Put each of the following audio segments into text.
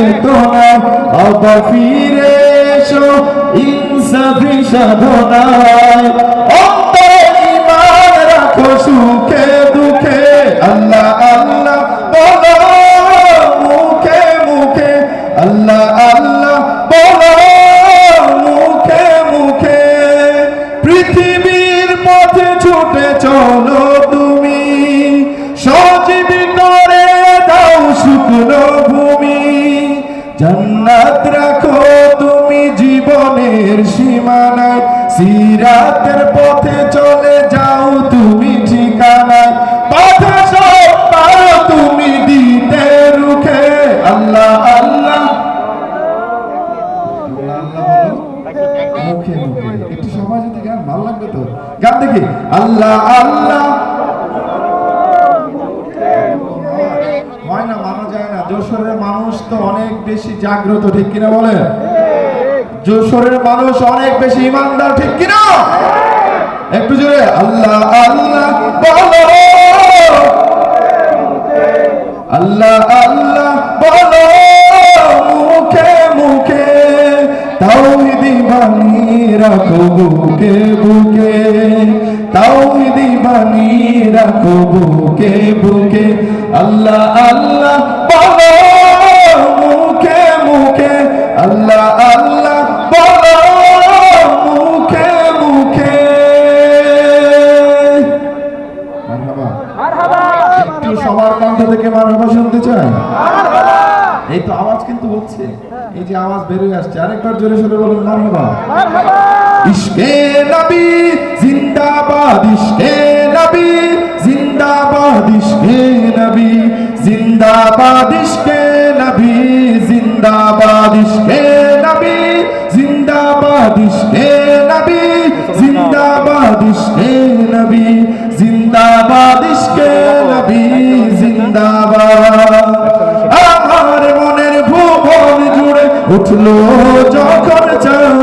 চেতনায় আবার ফিরে এসো ইনসাফি সাধনায়। অন্তরে ঈমান রাখো সুখে দুঃখে আল্লাহ আল্লাহ বলো মুখে মুখে আল্লাহ আল্লাহ বলো মুখে মুখে। পৃথিবীর পথে ছুটে চলো তুমি সজীবী করে দাও শুকনো ভূমি। জান্নাত রাখো তুমি জীবনের সীমানায় সিরাতের পথে চলে যাও তুমি ঠিকানায়। বাধা সব পারো তুমি দিতে রুখে আল্লাহ আল্লাহ মুখে মুখে। একটু সবাই যদি গান ভালো লাগবে তো গান দেখি আল্লাহ আল্লাহ হয় না, মানা যায় না। যশোরের মানুষ তো অনেক বেশি জাগ্রত, ঠিক কিনা বলে? যশোরের মানুষ অনেক বেশি ইমানদার, ঠিক কিনা? একটু জোরে আল্লাহ আল্লাহ বলো আল্লাহ আল্লাহ বলো মুখে মুখে। তাওহীদি বাণী রাখো বুকে বুকে তাওহীদি বাণী রাখো বুকে বুকে আল্লাহ আল্লাহ বলো মুখে মুখে আল্লাহ আল্লাহ বলো মুখে মুখে। মারহাবা মারহাবা। একটু সবার কণ্ঠ থেকে মারহাবা শুনতে চাই। এই তো আওয়াজ কিন্তু হচ্ছে, এই যে আওয়াজ বেরিয়ে আসছে, আরেকবার জোরে সোরে বলুন মারহাবা মারহাবা। ইশকে নবী জিন্দাবাদ ইশকে নবী জিন্দাবাদ ইশকে নবী জিন্দাবাদ ইশকে নবী জিন্দাবাদ ইশকে নবী জিন্দাবাদ ইশকে নবী জিন্দাবাদ ইশকে নবী জিন্দাবাদ ইশকে নবী জিন্দাবাদ। আমার মনের ভুবন জুড়ে উঠলো যখন চাঁদ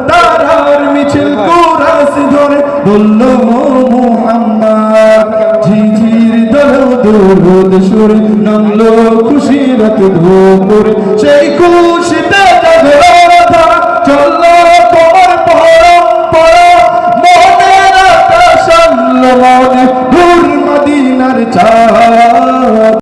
তারার মিছিল কুরাস ধরে বললো মুহাম্মদ। ঝিঝির দরুদ সুরে নামলো খুশির দুপুর সেই